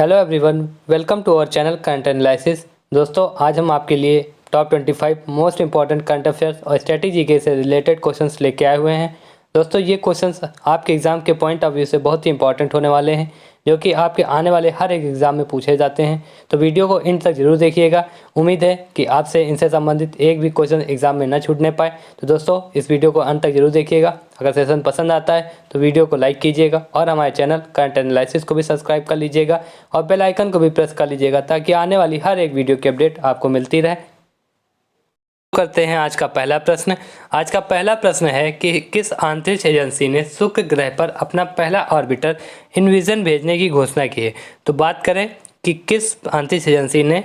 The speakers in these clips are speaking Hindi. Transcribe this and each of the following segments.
Hello everyone, welcome to our channel current analysis. दोस्तों, आज हम आपके लिए top 25 most important current affairs और स्ट्रेटेजी के से रिलेटेड क्वेश्चंस लेके आए हुए हैं। दोस्तों, ये क्वेश्चंस आपके एग्ज़ाम के पॉइंट ऑफ व्यू से बहुत ही इंपॉर्टेंट होने वाले हैं, जो कि आपके आने वाले हर एक एग्ज़ाम में पूछे जाते हैं। तो वीडियो को इन तक जरूर देखिएगा। उम्मीद है कि आपसे इनसे संबंधित एक भी क्वेश्चन एग्ज़ाम में न छूटने पाए। तो दोस्तों, इस वीडियो को अंत तक जरूर देखिएगा। अगर सेशन पसंद आता है तो वीडियो को लाइक कीजिएगा और हमारे चैनल करंट एनालिसिस को भी सब्सक्राइब कर लीजिएगा और बेल आइकन को भी प्रेस कर लीजिएगा, ताकि आने वाली हर एक वीडियो की अपडेट आपको मिलती रहे। करते हैं आज का पहला प्रश्न। आज का पहला प्रश्न है कि किस अंतरिक्ष एजेंसी ने शुक्र ग्रह पर अपना पहला ऑर्बिटर इनविजन भेजने की घोषणा की है। तो बात करें कि किस अंतरिक्ष एजेंसी ने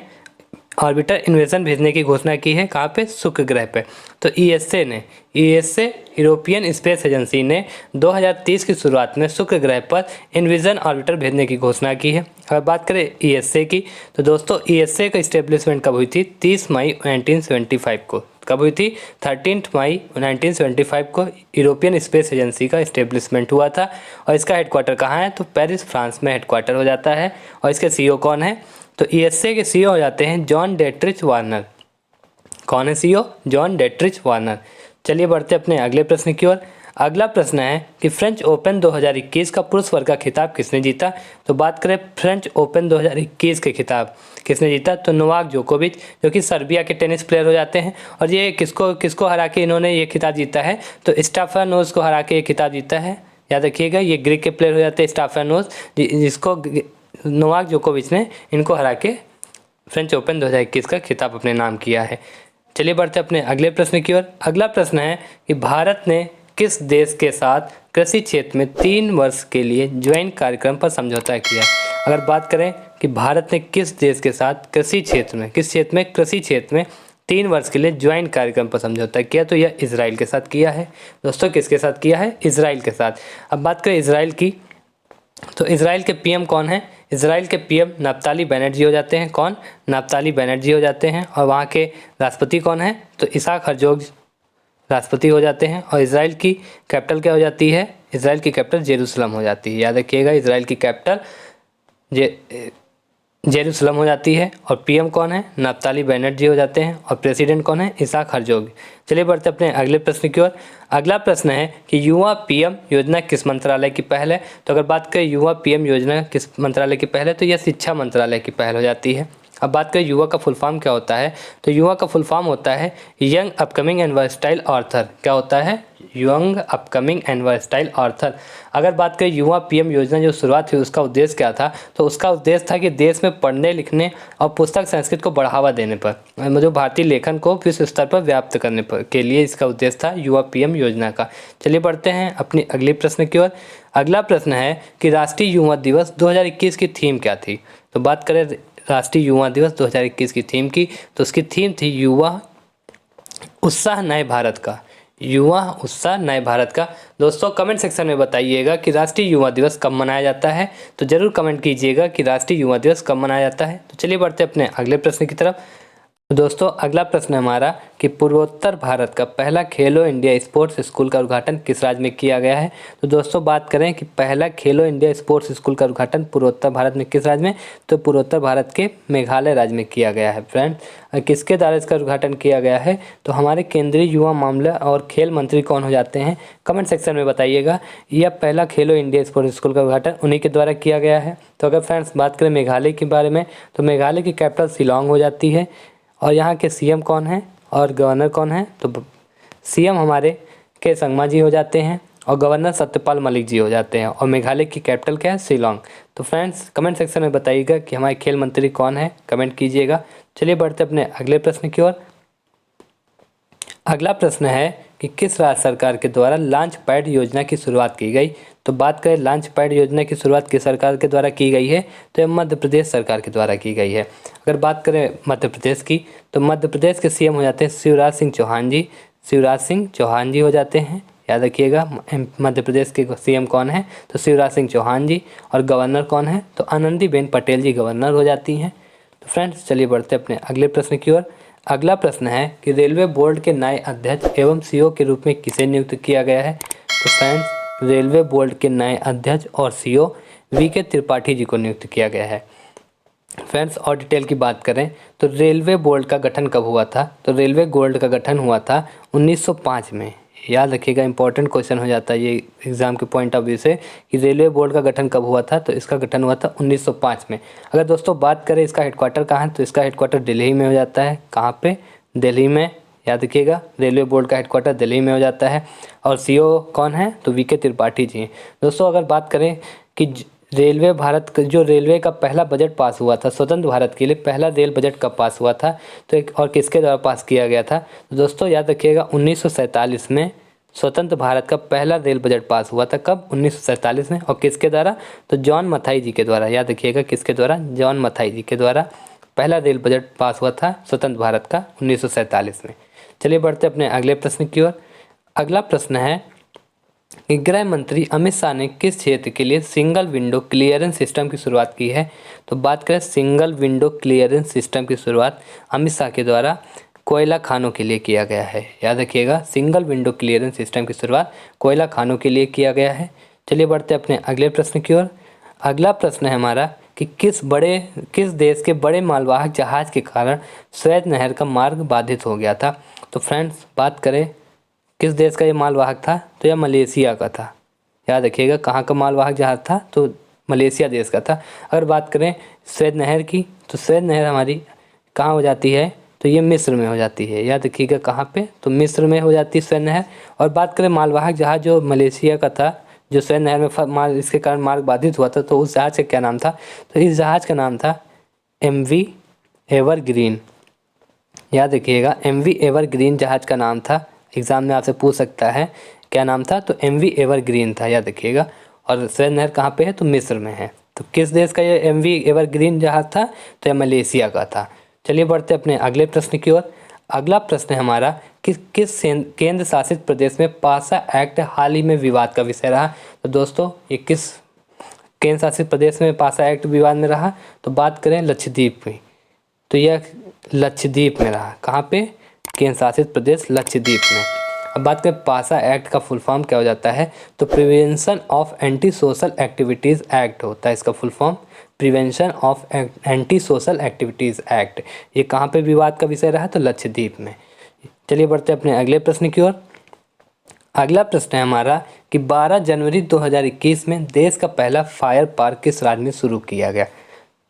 ऑर्बिटर इन्वेजन भेजने की घोषणा की है, कहाँ पे? शुक्र ग्रह पे। तो ईएसए यूरोपियन स्पेस एजेंसी ने 2030 की शुरुआत में शुक्र ग्रह पर इन्विजन ऑर्बिटर भेजने की घोषणा की है। अगर बात करें ईएसए की, तो दोस्तों ईएसए का इस्टेब्लिशमेंट कब हुई थी? 30 मई 1975 को। कब हुई थी? 13 मई 1975 को यूरोपियन स्पेस एजेंसी का इस्टेब्लिशमेंट हुआ था। और इसका हेडक्वार्टर कहाँ है? तो पेरिस, फ्रांस में हेडक्वार्टर हो जाता है। और इसके सीईओ कौन है? तो ईएसए के सीईओ हो जाते हैं जॉन डेट्रिच वार्नर। कौन है सीईओ? John डेट्रिच Warner. चलिए बढ़ते अपने अगले प्रश्न की ओर। अगला प्रश्न है कि फ्रेंच ओपन 2021 का पुरुष वर्ग का खिताब किसने जीता? तो बात करें फ्रेंच ओपन 2021 के खिताब किसने जीता? तो नोवाक जोकोविच, जो कि सर्बिया के टेनिस प्लेयर हो जाते हैं। और ये किसको हरा के इन्होंने ये खिताब जीता है? तो स्टेफानोस को हरा के ये खिताब जीता है। याद रखिएगा, ये ग्रीक के प्लेयर हो जाते हैं स्टेफानोस, जिसको नोवाक जोकोविच ने इनको हरा के फ्रेंच ओपन 2021 का खिताब अपने नाम किया है। चलिए बढ़ते अपने अगले प्रश्न की ओर। अगला प्रश्न है कि भारत ने किस देश के साथ कृषि क्षेत्र में 3 वर्ष के लिए ज्वाइंट कार्यक्रम पर समझौता किया? अगर बात करें कि भारत ने किस देश के साथ कृषि क्षेत्र में 3 वर्ष के लिए ज्वाइंट कार्यक्रम पर समझौता किया, तो यह इजराइल के साथ किया है। दोस्तों, किसके साथ किया है? इजराइल के साथ। अब बात करें इजराइल की, तो इजराइल के पीएम कौन है? इजराइल के पीएम नफ्ताली बैनर्जी हो जाते हैं। कौन? नफ्ताली बैनर्जी हो जाते हैं। और वहाँ के राष्ट्रपति कौन है? तो इसाक हर्जोग राष्ट्रपति हो जाते हैं। और इजराइल की कैपिटल क्या हो जाती है? इजराइल की कैपिटल जेरूसलम हो जाती है। याद रखिएगा, इजराइल की कैपिटल जेरूसलम हो जाती है। और पीएम कौन है? नफ्ताली बैनर्जी हो जाते हैं। और प्रेसिडेंट कौन है? Isaac Herzog. चलिए बढ़ते अपने अगले प्रश्न की ओर। अगला प्रश्न है कि युवा पीएम योजना किस मंत्रालय की पहल है? तो अगर बात करें युवा पीएम योजना किस मंत्रालय की पहल है, तो यह शिक्षा मंत्रालय की पहल हो जाती है। अब बात करें युवा का फुल फॉर्म क्या होता है, तो युवा का फुल फॉर्म होता है young upcoming and versatile author. क्या होता है? Young upcoming and versatile author. अगर बात करें युवा पीएम योजना जो शुरुआत हुई, उसका उद्देश्य क्या था? तो उसका उद्देश्य था कि देश में पढ़ने लिखने और पुस्तक संस्कृत को बढ़ावा देने पर, जो भारतीय लेखन को विश्व स्तर पर व्याप्त करने पर के लिए इसका उद्देश्य था युवा पीएम योजना का। चलिए बढ़ते हैं अपनी अगले प्रश्न की ओर। अगला प्रश्न है कि राष्ट्रीय युवा दिवस 2021 की थीम क्या थी? तो बात करें राष्ट्रीय युवा दिवस 2021 की थीम की, तो उसकी थीम थी युवा उत्साह नए भारत का। युवा उत्साह नए भारत का। दोस्तों, कमेंट सेक्शन में बताइएगा कि राष्ट्रीय युवा दिवस कब मनाया जाता है। तो जरूर कमेंट कीजिएगा कि राष्ट्रीय युवा दिवस कब मनाया जाता है। तो चलिए बढ़ते अपने अगले प्रश्न की तरफ। तो दोस्तों, अगला प्रश्न है हमारा कि पूर्वोत्तर भारत का पहला खेलो इंडिया स्पोर्ट्स स्कूल का उद्घाटन किस राज्य में किया गया है? तो दोस्तों, बात करें कि पहला खेलो इंडिया स्पोर्ट्स स्कूल का उद्घाटन पूर्वोत्तर भारत में किस राज्य में? तो पूर्वोत्तर भारत के मेघालय राज्य में किया गया है। फ्रेंड्स, किसके द्वारा इसका उद्घाटन किया गया है? तो हमारे केंद्रीय युवा मामला और खेल मंत्री कौन हो जाते हैं? कमेंट सेक्शन में बताइएगा। यह पहला खेलो इंडिया स्पोर्ट्स स्कूल का उद्घाटन उन्हीं के द्वारा किया गया है। तो अगर फ्रेंड्स बात करें मेघालय के बारे में, तो मेघालय की कैपिटल शिलांग हो जाती है। और यहाँ के सीएम कौन है और गवर्नर कौन है? तो सीएम हमारे के संगमा जी हो जाते हैं और गवर्नर सत्यपाल मलिक जी हो जाते हैं। और मेघालय की कैपिटल क्या है? शिलांग। तो फ्रेंड्स, कमेंट सेक्शन में बताइएगा कि हमारे खेल मंत्री कौन है, कमेंट कीजिएगा। चलिए बढ़ते अपने अगले प्रश्न की ओर। अगला प्रश्न है कि किस राज्य सरकार के द्वारा लॉन्च पैड योजना की शुरुआत की गई? तो बात करें लॉन्च पैड योजना की शुरुआत किस सरकार के द्वारा की गई है? तो यह मध्य प्रदेश सरकार के द्वारा की गई है। अगर बात करें मध्य प्रदेश की, तो मध्य प्रदेश के सीएम हो जाते हैं शिवराज सिंह चौहान जी। शिवराज सिंह चौहान जी हो जाते हैं। याद रखिएगा, मध्य प्रदेश के सीएम कौन है? तो शिवराज सिंह चौहान जी। और गवर्नर कौन है? तो आनंदीबेन पटेल जी गवर्नर हो जाती हैं। तो फ्रेंड्स, चलिए बढ़ते अपने अगले प्रश्न की ओर। अगला प्रश्न है कि रेलवे बोर्ड के नए अध्यक्ष एवं सीईओ के रूप में किसे नियुक्त किया गया है? तो फ्रेंड्स, रेलवे बोर्ड के नए अध्यक्ष और सीईओ वीके त्रिपाठी जी को नियुक्त किया गया है। फ्रेंड्स और डिटेल की बात करें तो रेलवे बोर्ड का गठन कब हुआ था? तो रेलवे बोर्ड का गठन हुआ था 1905 में। याद रखिएगा, इंपॉर्टेंट क्वेश्चन हो जाता है ये एग्जाम के पॉइंट ऑफ व्यू से कि रेलवे बोर्ड का गठन कब हुआ था। तो इसका गठन हुआ था 1905 में। अगर दोस्तों बात करें इसका हेडक्वार्टर कहाँ है, तो इसका हेडक्वार्टर दिल्ली में हो जाता है। कहाँ पे? दिल्ली में। याद रखिएगा, रेलवे बोर्ड का हेडक्वार्टर दिल्ली में हो जाता है। और सीईओ कौन है? तो वीके त्रिपाठी जी हैं। दोस्तों अगर बात करें कि रेलवे भारत का जो रेलवे का पहला बजट पास हुआ था स्वतंत्र भारत के लिए, पहला रेल बजट कब पास हुआ था तो एक और किसके द्वारा पास किया गया था? तो दोस्तों याद रखिएगा 1947 में स्वतंत्र भारत का पहला रेल बजट पास हुआ था। कब? 1947 में। और किसके द्वारा? तो जॉन मथाई जी के द्वारा। याद रखिएगा किसके द्वारा? जॉन मथाई जी के द्वारा पहला रेल बजट पास हुआ था स्वतंत्र भारत का 1947 में। चलिए बढ़ते अपने अगले प्रश्न की ओर। अगला प्रश्न है कि गृह मंत्री अमित शाह ने किस क्षेत्र के लिए सिंगल विंडो क्लियरेंस सिस्टम की शुरुआत की है? तो बात करें सिंगल विंडो क्लियरेंस सिस्टम की शुरुआत अमित शाह के द्वारा कोयला खानों के लिए किया गया है। याद रखिएगा, सिंगल विंडो क्लियरेंस सिस्टम की शुरुआत कोयला खानों के लिए किया गया है। चलिए बढ़ते अपने अगले प्रश्न की ओर। अगला प्रश्न है हमारा कि किस देश के बड़े मालवाहक जहाज के कारण स्वेज नहर का मार्ग बाधित हो गया था? तो फ्रेंड्स बात करें किस देश का ये मालवाहक था, तो यह मलेशिया का था। याद रखिएगा कहाँ का मालवाहक जहाज था, तो मलेशिया देश का था। अगर बात करें स्वेज नहर की, तो स्वेज नहर हमारी कहाँ हो जाती है, तो ये मिस्र में हो जाती है। याद रखिएगा कहाँ पे, तो मिस्र में हो जाती है स्वेज नहर। और बात करें मालवाहक जहाज जो मलेशिया का था, जो स्वेज नहर में इसके कारण मार्ग बाधित हुआ था, तो उस जहाज का क्या नाम था? तो इस जहाज का नाम था MV एवरग्रीन। याद रखिएगा MV एवरग्रीन जहाज का नाम था। एग्जाम में आपसे पूछ सकता है क्या नाम था, तो MV एवरग्रीन था। याद रखिएगा। और स्वेज नहर कहाँ पे है, तो मिस्र में है। तो किस देश का ये MV एवरग्रीन जहाज था, तो यह मलेशिया का था। चलिए बढ़ते अपने अगले प्रश्न की ओर। अगला प्रश्न है हमारा कि किस केंद्र शासित प्रदेश में पासा एक्ट हाल ही में विवाद का विषय रहा? तो दोस्तों ये किस केंद्र शासित प्रदेश में पासा एक्ट विवाद में रहा? तो बात करें लक्षद्वीप की, तो यह लक्षद्वीप में रहा। कहाँ पे? केंद्र शासित प्रदेश लक्षद्वीप में। अब बात करें पासा एक्ट का फुल फॉर्म क्या हो जाता है, तो prevention of anti social activities act होता है इसका full form, prevention of anti social activities act. ये कहाँ पे विवाद का विषय रहा, तो लक्षद्वीप में। चलिए बढ़ते अपने अगले प्रश्न की ओर। अगला प्रश्न है हमारा कि 12 जनवरी 2021 में देश का पहला फायर पार्क किस राज्य में शुरू किया गया?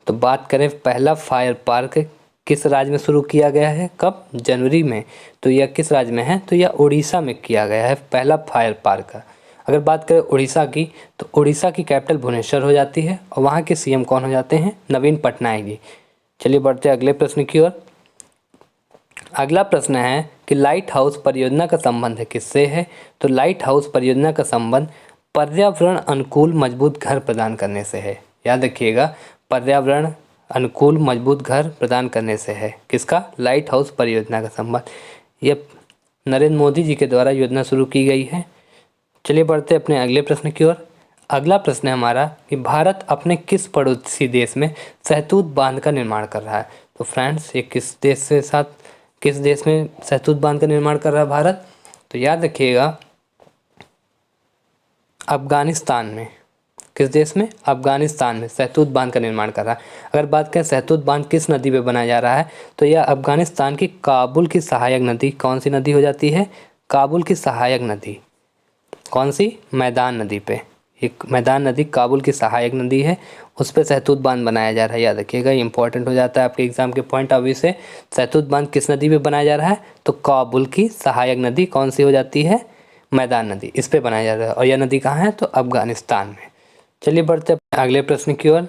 तो बात करें पहला फायर पार्क किस राज्य में शुरू किया गया है, कब? जनवरी में। तो यह किस राज्य में है, तो यह उड़ीसा में किया गया है पहला फायर पार्क का। अगर बात करें उड़ीसा की, तो उड़ीसा की कैपिटल भुवनेश्वर हो जाती है और वहाँ के CM कौन हो जाते हैं? नवीन पटनायक जी। चलिए बढ़ते अगले प्रश्न की ओर। अगला प्रश्न है कि लाइट हाउस परियोजना का संबंध किससे है? तो लाइट हाउस परियोजना का संबंध पर्यावरण अनुकूल मजबूत घर प्रदान करने से है। याद रखिएगा, पर्यावरण अनुकूल मजबूत घर प्रदान करने से है। किसका? लाइट हाउस परियोजना का संबंध। यह नरेंद्र मोदी जी के द्वारा योजना शुरू की गई है। चलिए बढ़ते अपने अगले प्रश्न की ओर। अगला प्रश्न है हमारा कि भारत अपने किस पड़ोसी देश में सहतूत बांध का निर्माण कर रहा है? तो फ्रेंड्स ये किस देश में सहतूत बांध का निर्माण कर रहा है भारत? तो याद रखिएगा अफगानिस्तान में। किस देश में? अफगानिस्तान में सहतूत बांध का निर्माण कर रहा है। अगर बात करें सहतूत बांध किस नदी पे बनाया जा रहा है, तो यह अफगानिस्तान की काबुल की सहायक नदी, कौन सी नदी हो जाती है? काबुल की सहायक नदी। कौन सी? मैदान नदी पे। एक मैदान नदी काबुल की सहायक नदी है, उस पर सहतूत बांध बनाया जा रहा है। याद रखिएगा, ये इंपॉर्टेंट हो जाता है आपके एग्जाम के पॉइंट ऑफ व्यू से। सहतूत बांध किस नदी पे बनाया जा रहा है, तो काबुल की सहायक नदी कौन सी हो जाती है? मैदान नदी, इस पे बनाया जा रहा है। और यह नदी कहाँ है, तो अफगानिस्तान में। चलिए बढ़ते हैं अगले प्रश्न की ओर।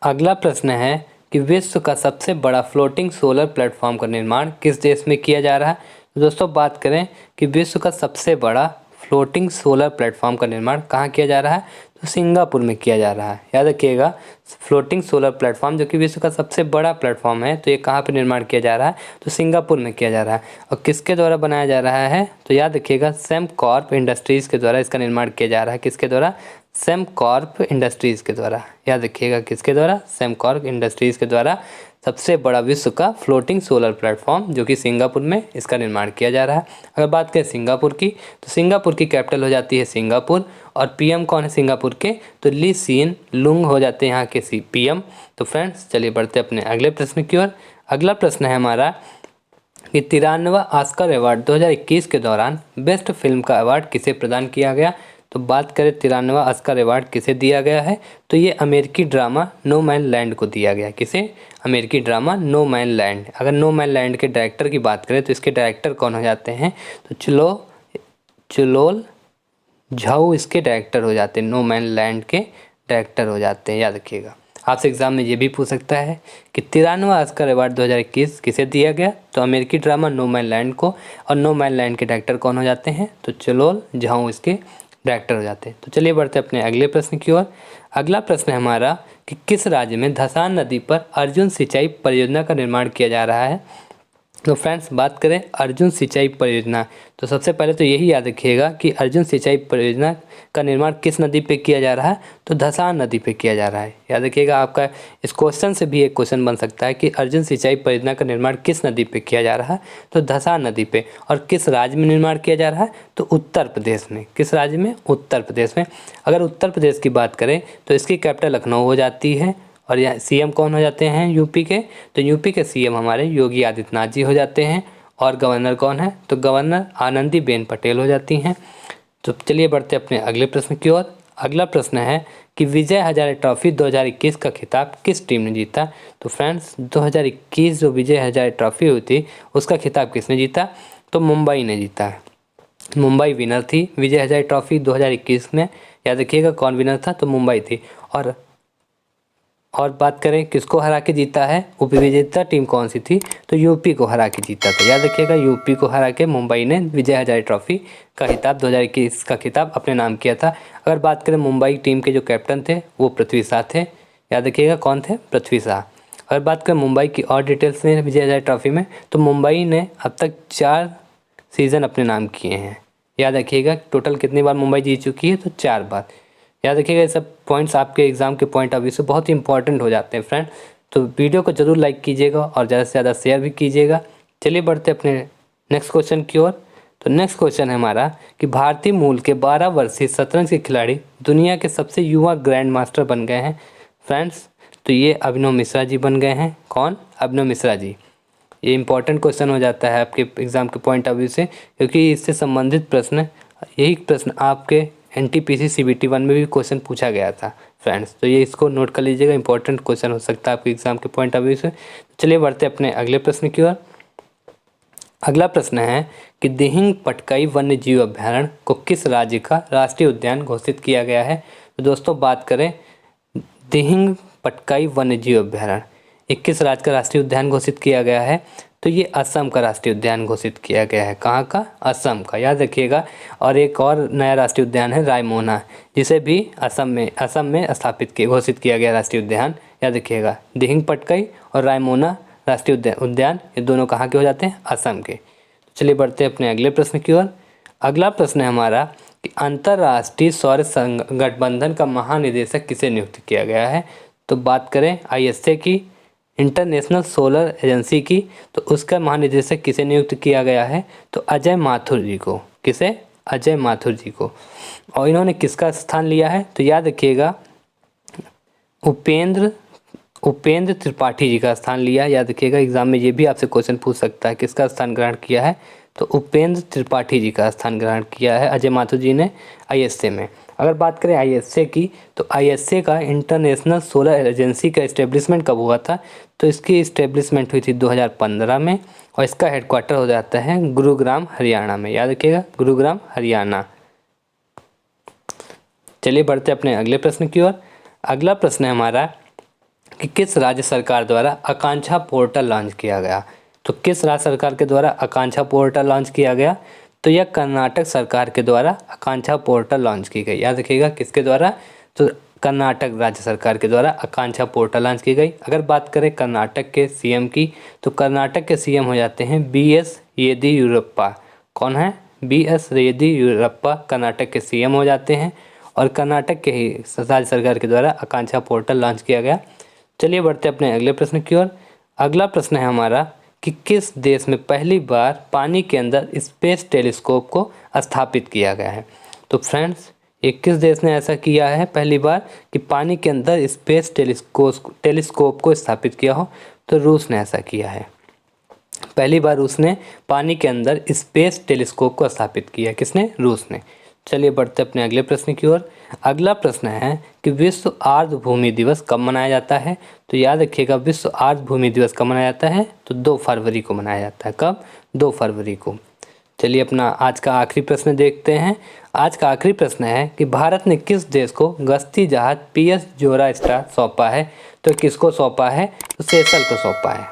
अगला प्रश्न है कि विश्व का सबसे बड़ा फ्लोटिंग सोलर प्लेटफॉर्म का निर्माण किस देश में किया जा रहा है? तो दोस्तों बात करें कि विश्व का सबसे बड़ा फ्लोटिंग सोलर प्लेटफॉर्म का निर्माण कहाँ किया जा रहा है, तो सिंगापुर में किया जा रहा है। याद रखिएगा, फ्लोटिंग सोलर प्लेटफॉर्म जो कि विश्व का सबसे बड़ा प्लेटफॉर्म है, तो ये कहाँ पे निर्माण किया जा रहा है, तो सिंगापुर में किया जा रहा है। और किसके द्वारा बनाया जा रहा है, तो याद रखिएगा सेमकॉर्प इंडस्ट्रीज़ के द्वारा इसका निर्माण किया जा रहा है। किसके द्वारा? सेमकॉर्प इंडस्ट्रीज़ के द्वारा। याद रखिएगा किसके द्वारा? सेमकॉर्प इंडस्ट्रीज़ के द्वारा सबसे बड़ा विश्व का फ्लोटिंग सोलर प्लेटफॉर्म जो कि सिंगापुर में इसका निर्माण किया जा रहा है। अगर बात करें सिंगापुर की, तो सिंगापुर की कैपिटल हो जाती है सिंगापुर, और पीएम कौन है सिंगापुर के, तो ली सिएन लुंग हो जाते हैं यहाँ के पीएम। तो फ्रेंड्स चलिए बढ़ते अपने अगले प्रश्न की ओर। अगला प्रश्न है हमारा कि 93वां ऑस्कर अवार्ड 2021 के दौरान बेस्ट फिल्म का अवार्ड किसे प्रदान किया गया। तो बात करें 93वां ऑस्कर अवार्ड किसे दिया गया है, तो ये अमेरिकी ड्रामा नो मैन लैंड को दिया गया। किसे? अमेरिकी ड्रामा नो मैन लैंड। अगर नो मैन लैंड के डायरेक्टर की बात करें तो इसके डायरेक्टर कौन हो जाते हैं, तो चुलोल झाऊ इसके डायरेक्टर हो जाते हैं, नो मैन लैंड के डायरेक्टर हो जाते हैं, याद रखिएगा। आपसे एग्जाम में ये भी पूछ सकता है कि 93वां ऑस्कर अवार्ड 2021 किसे दिया गया, तो अमेरिकी ड्रामा नो मैन लैंड को, और नो मैन लैंड के डायरेक्टर कौन हो जाते हैं, तो चुलोल झाऊ इसके डायरेक्टर हो जाते हैं। तो चलिए बढ़ते अपने अगले प्रश्न की ओर। अगला प्रश्न है हमारा कि किस राज्य में धसान नदी पर अर्जुन सिंचाई परियोजना का निर्माण किया जा रहा है। तो फ्रेंड्स बात करें अर्जुन सिंचाई परियोजना, तो सबसे पहले तो यही याद रखिएगा कि अर्जुन सिंचाई परियोजना का निर्माण किस नदी पे किया जा रहा है, तो धसान नदी पे किया जा रहा है। याद रखिएगा, आपका इस क्वेश्चन से भी एक क्वेश्चन बन सकता है कि अर्जुन सिंचाई परियोजना का निर्माण किस नदी पे किया जा रहा है, तो धसान नदी पे। और किस राज्य में निर्माण किया जा रहा है, तो उत्तर प्रदेश में। किस राज्य में? उत्तर प्रदेश में। अगर उत्तर प्रदेश की बात करें तो इसकी कैपिटल लखनऊ हो जाती है, और यहाँ सीएम कौन हो जाते हैं यूपी के, तो यूपी के सीएम हमारे योगी आदित्यनाथ जी हो जाते हैं। और गवर्नर कौन है, तो गवर्नर आनंदीबेन पटेल हो जाती हैं। तो चलिए बढ़ते अपने अगले प्रश्न की ओर। अगला प्रश्न है कि विजय हजारे ट्रॉफी 2021 का खिताब किस टीम ने जीता। तो फ्रेंड्स 2021 जो विजय हजारे ट्रॉफी हुई थी उसका खिताब किसने जीता, तो मुंबई ने जीता है। मुंबई विनर थी विजय हजारे ट्रॉफी 2021 में। याद रखिएगा कौन विनर था, तो मुंबई थी। और बात करें किसको हरा के जीता है, उपविजेता टीम कौन सी थी, तो यूपी को हरा के जीता था। याद रखिएगा यूपी को हरा के मुंबई ने विजय हजारे ट्रॉफी का खिताब 2021 का खिताब अपने नाम किया था। अगर बात करें मुंबई टीम के जो कैप्टन थे वो पृथ्वी शाह थे। याद रखिएगा कौन थे, पृथ्वी शाह। अगर बात करें मुंबई की और डिटेल्स में विजय हजारे ट्रॉफी में, तो मुंबई ने अब तक 4 सीज़न अपने नाम किए हैं। याद रखिएगा टोटल कितनी बार मुंबई जीत चुकी है, तो 4 बार। याद रखिएगा ये सब पॉइंट्स आपके एग्जाम के पॉइंट ऑफ व्यू से बहुत ही इंपॉर्टेंट हो जाते हैं फ्रेंड। तो वीडियो को जरूर लाइक कीजिएगा और ज़्यादा से ज़्यादा शेयर भी कीजिएगा। चलिए बढ़ते अपने नेक्स्ट क्वेश्चन की ओर। तो नेक्स्ट क्वेश्चन है हमारा कि भारतीय मूल के 12 वर्षीय शतरंज के खिलाड़ी दुनिया के सबसे युवा ग्रैंड मास्टर बन गए हैं। फ्रेंड्स तो ये अभिनव मिश्रा जी बन गए हैं। कौन? अभिनव मिश्रा जी। ये इंपॉर्टेंट क्वेश्चन हो जाता है आपके एग्ज़ाम के पॉइंट ऑफ व्यू से, क्योंकि इससे संबंधित प्रश्न, यही प्रश्न आपके NTPC CBT 1 में भी क्वेश्चन पूछा गया था फ्रेंड्स। तो ये इसको नोट कर लीजिएगा, इंपॉर्टेंट क्वेश्चन हो सकता है आपके एग्जाम के पॉइंट ऑफ व्यू से। चलिए बढ़ते अपने अगले प्रश्न की ओर। अगला प्रश्न है कि दिहिंग पटकाई वन्य जीव अभ्यारण्य को किस राज्य का राष्ट्रीय उद्यान घोषित किया गया है। तो दोस्तों बात करें दिहिंग पटकाई वन्य जीव अभ्यारण्य 21 राज्य का राष्ट्रीय उद्यान घोषित किया गया है, तो ये असम का राष्ट्रीय उद्यान घोषित किया गया है। कहाँ का? असम का। याद रखिएगा। और एक और नया राष्ट्रीय उद्यान है रायमोना, जिसे भी असम में घोषित किया गया राष्ट्रीय उद्यान। याद रखिएगा दिहिंग पटकाई और रायमोना राष्ट्रीय उद्यान ये दोनों कहाँ के हो जाते हैं? असम के। चलिए बढ़ते हैं अपने अगले प्रश्न की ओर। अगला प्रश्न है हमारा कि अंतर्राष्ट्रीय सौर गठबंधन का महानिदेशक किसे नियुक्त किया गया है। तो बात करें ISA की, इंटरनेशनल सोलर एजेंसी की, तो उसका महानिदेशक किसे नियुक्त किया गया है, तो अजय माथुर जी को। किसे? अजय माथुर जी को। और इन्होंने किसका स्थान लिया है, तो याद रखिएगा उपेंद्र त्रिपाठी जी का स्थान लिया। याद रखिएगा एग्जाम में ये भी आपसे क्वेश्चन पूछ सकता है किसका स्थान ग्रहण किया है, तो उपेंद्र त्रिपाठी जी का स्थान ग्रहण किया है अजय माथुर जी ने ISA में। अगर बात करें ISA की, तो ISA का इंटरनेशनल सोलर एजेंसी का इस्टेब्लिशमेंट कब हुआ था, तो इसकी इस्टेब्लिशमेंट हुई थी 2015 में, और इसका हेडक्वार्टर हो जाता है गुरुग्राम हरियाणा में। याद रखिएगा गुरुग्राम हरियाणा। चलिए बढ़ते अपने अगले प्रश्न की ओर। अगला प्रश्न है हमारा कि किस राज्य सरकार द्वारा आकांक्षा पोर्टल लॉन्च किया गया। तो किस राज्य सरकार के द्वारा आकांक्षा पोर्टल लॉन्च किया गया, तो यह कर्नाटक सरकार के द्वारा आकांक्षा पोर्टल लॉन्च की गई। याद रखिएगा किसके द्वारा, तो कर्नाटक राज्य सरकार के द्वारा आकांक्षा पोर्टल लॉन्च की गई। अगर बात करें कर्नाटक के CM की, तो कर्नाटक के CM हो जाते हैं BS येदियुरप्पा। कौन है? BS येदियुरप्पा कर्नाटक के CM हो जाते हैं, और कर्नाटक के ही राज्य सरकार के द्वारा आकांक्षा पोर्टल लॉन्च किया गया। चलिए बढ़ते अपने अगले प्रश्न की ओर। अगला प्रश्न है हमारा कि किस देश में पहली बार पानी के अंदर स्पेस टेलीस्कोप को स्थापित किया गया है। तो फ्रेंड्स, ये किस देश ने ऐसा किया है पहली बार कि पानी के अंदर स्पेस टेलीस्कोप को स्थापित किया हो। तो रूस ने ऐसा किया है। पहली बार उसने पानी के अंदर स्पेस टेलीस्कोप को स्थापित किया। किसने? रूस ने। चलिए बढ़ते अपने अगले प्रश्न की ओर। अगला प्रश्न है कि विश्व आर्द्र भूमि दिवस कब मनाया जाता है। तो याद रखिएगा, विश्व आर्द्र भूमि दिवस कब मनाया जाता है? तो 2 फरवरी को मनाया जाता है। कब? 2 फरवरी को। चलिए अपना आज का आखिरी प्रश्न देखते हैं। आज का आखिरी प्रश्न है कि भारत ने किस देश को गश्ती जहाज PS जोरा स्टार सौंपा है। तो किसको सौंपा है? तो सेशल को सौंपा है।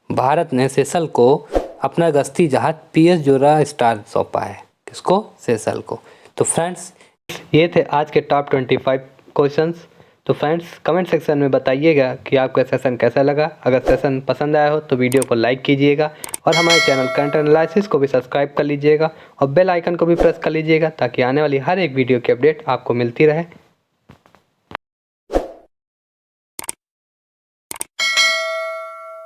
भारत ने सेशल को अपना गश्ती जहाज PS जोरा स्टार सौंपा है। किसको? सेशल को। तो फ्रेंड्स, ये थे आज के टॉप 25 क्वेश्चंस। तो फ्रेंड्स, कमेंट सेक्शन में बताइएगा कि आपका सेशन कैसा लगा। अगर सेशन पसंद आया हो तो वीडियो को लाइक कीजिएगा और हमारे चैनल करंट एनालिसिस को भी सब्सक्राइब कर लीजिएगा और बेल आइकन को भी प्रेस कर लीजिएगा ताकि आने वाली हर एक वीडियो की अपडेट आपको मिलती रहे।